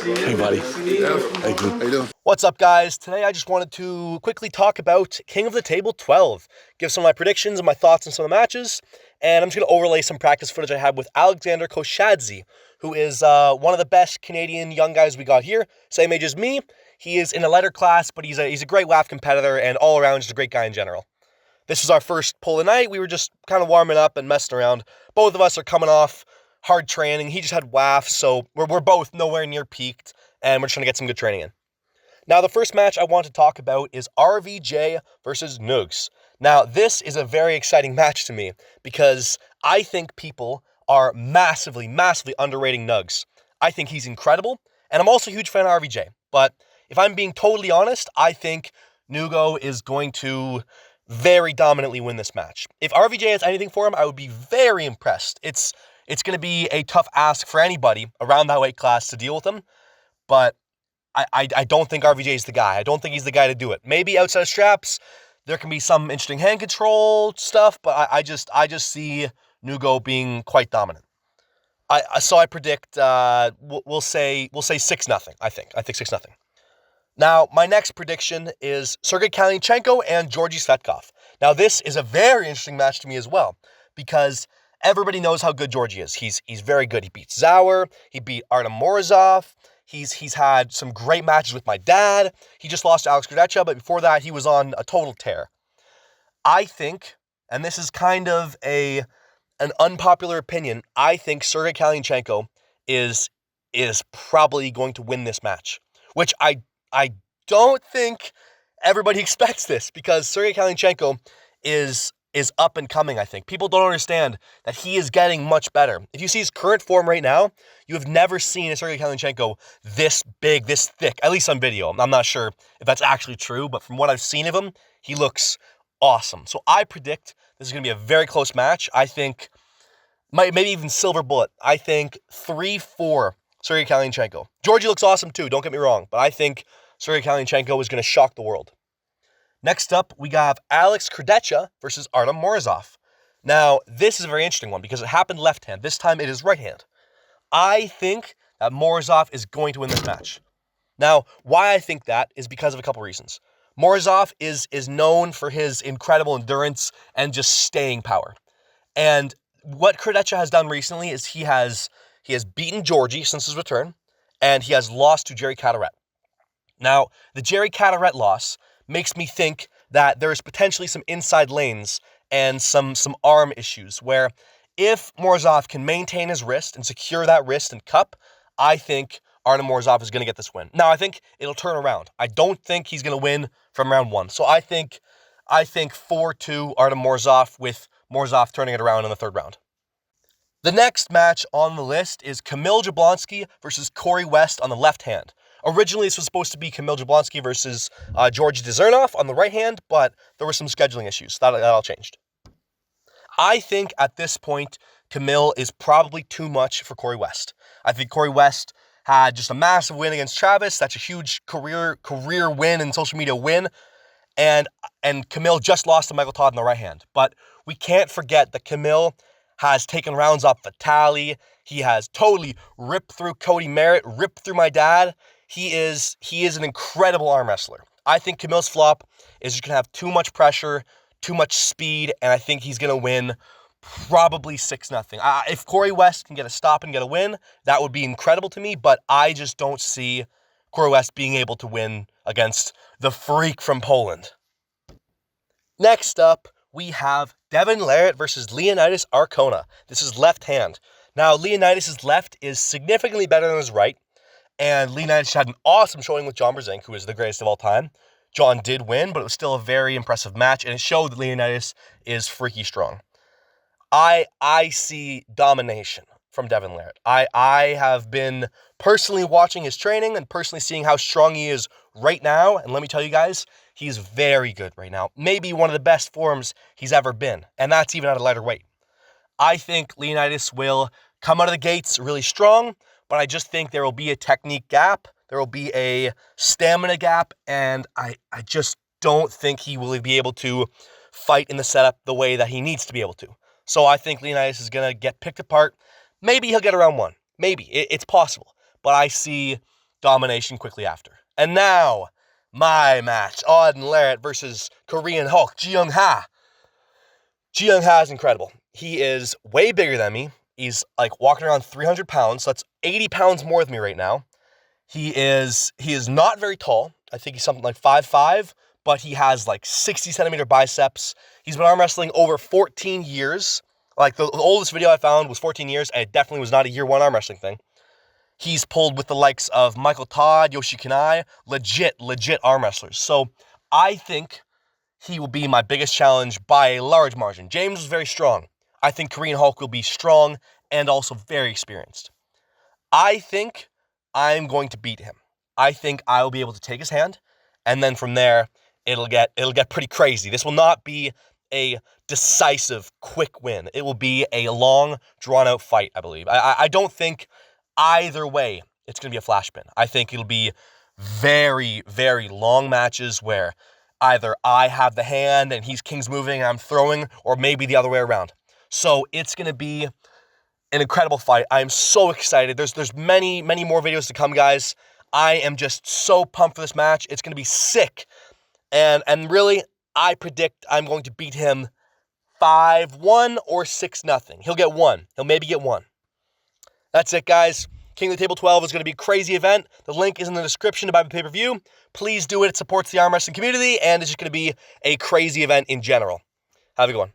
Hey, buddy. Thank you. How you doing? What's up, guys? Today I just wanted to quickly talk about King of the Table 12, give some of my predictions and my thoughts on some of the matches, and I'm just going to overlay some practice footage I had with Alexander Koshadze, who is one of the best Canadian young guys we got here, same age as me. He is in a lighter class, but he's a great WAF competitor and all around just a great guy in general. This is our first pull of the night. We were just kind of warming up and messing around. Both of us are coming off hard training. He just had WAF, so we're both nowhere near peaked, and we're trying to get some good training in. Now, the first match I want to talk about is RVJ versus Nugs. Now, this is a very exciting match to me because I think people are massively underrating Nugs. I think he's incredible, and I'm also a huge fan of RVJ. But if I'm being totally honest, I think Nugo is going to very dominantly win this match. If RVJ has anything for him, I would be very impressed. It's going to be a tough ask for anybody around that weight class to deal with him, but I don't think RVJ is the guy. I don't think he's the guy to do it. Maybe outside of straps, there can be some interesting hand control stuff, but I just see Nugo being quite dominant. So I predict we'll say 6-0. I think 6-0. Now, my next prediction is Sergey Kalinchenko and Georgie Svetkov. Now, this is a very interesting match to me as well, because everybody knows how good Georgie is. He's very good. He beat Zauer. He beat Artem Morozov. He's had some great matches with my dad. He just lost to Alex Kardeccia, but before that, he was on a total tear. I think, and this is kind of an unpopular opinion, I think Sergey Kalinchenko is probably going to win this match, which I don't think everybody expects this, because Sergey Kalinchenko is up and coming, I think. People don't understand that he is getting much better. If you see his current form right now, you have never seen a Sergey Kalinchenko this big, this thick, at least on video. I'm not sure if that's actually true, but from what I've seen of him, he looks awesome. So I predict this is going to be a very close match. I think, maybe even silver bullet. I think 3-4 Sergey Kalinchenko. Georgie looks awesome too, don't get me wrong, but I think Sergey Kalinchenko is going to shock the world. Next up, we have Alex Kardeccia versus Artem Morozov. Now, this is a very interesting one because it happened left hand. This time it is right hand. I think that Morozov is going to win this match. Now, why I think that is because of a couple reasons. Morozov is known for his incredible endurance and just staying power. And what Kardeccia has done recently is he has beaten Georgie since his return, and he has lost to Jerry Carteret. Now, the Jerry Carteret loss makes me think that there's potentially some inside lanes and some arm issues where if Morozov can maintain his wrist and secure that wrist and cup, I think Artem Morozov is going to get this win. Now, I think it'll turn around. I don't think he's going to win from round one. So I think 4-2 Artem Morozov, with Morozov turning it around in the third round. The next match on the list is Camil Jablonsky versus Cory West on the left hand. Originally, this was supposed to be Camil Jablonsky versus Georgie Dzernov on the right hand, but there were some scheduling issues. That all changed. I think at this point, Camil is probably too much for Cory West. I think Cory West had just a massive win against Travis. That's a huge career win and social media win. And Camil just lost to Michael Todd on the right hand. But we can't forget that Camil has taken rounds off Vitali. He has totally ripped through Cody Merritt, ripped through my dad. He is an incredible arm wrestler. I think Camil's flop is just going to have too much pressure, too much speed, and I think he's going to win probably 6-0. If Cory West can get a stop and get a win, that would be incredible to me, but I just don't see Cory West being able to win against the freak from Poland. Next up, we have Devin Larett versus Leonidas Arcona. This is left hand. Now, Leonidas' left is significantly better than his right, and Leonidas had an awesome showing with John Brzenk, who is the greatest of all time. John did win, but it was still a very impressive match, and it showed that Leonidas is freaky strong. I see domination from Devin Larett. I have been personally watching his training and personally seeing how strong he is right now, and let me tell you guys, he's very good right now. Maybe one of the best forms he's ever been, and that's even at a lighter weight. I think Leonidas will come out of the gates really strong, but I just think there will be a technique gap, there will be a stamina gap, and I just don't think he will be able to fight in the setup the way that he needs to be able to. So I think Leonidas is going to get picked apart. Maybe he'll get around one. Maybe. It's possible. But I see domination quickly after. And now, my match, Auden Larett versus Korean Hulk, Ji-Young-ha. Ji-Young-ha is incredible. He is way bigger than me. He's like walking around 300 pounds, so that's 80 pounds more than me right now. He is not very tall. I think he's something like 5'5", but he has like 60-centimeter biceps. He's been arm wrestling over 14 years. Like the oldest video I found was 14 years, and it definitely was not a year one arm wrestling thing. He's pulled with the likes of Michael Todd, Yoshi Kanai, legit arm wrestlers. So I think he will be my biggest challenge by a large margin. James was very strong. I think Korean Hulk will be strong and also very experienced. I think I'm going to beat him. I think I will be able to take his hand, and then from there, it'll get pretty crazy. This will not be a decisive, quick win. It will be a long, drawn-out fight, I believe. I don't think either way it's going to be a flash pin. I think it'll be very, very long matches where either I have the hand and he's King's moving and I'm throwing, or maybe the other way around. So it's going to be an incredible fight. I am so excited. There's many more videos to come, guys. I am just so pumped for this match. It's going to be sick. And really, I predict I'm going to beat him 5-1 or 6-0. He'll get one. He'll maybe get one. That's it, guys. King of the Table 12 is going to be a crazy event. The link is in the description to buy the pay-per-view. Please do it. It supports the arm wrestling community, and it's just going to be a crazy event in general. Have a good one.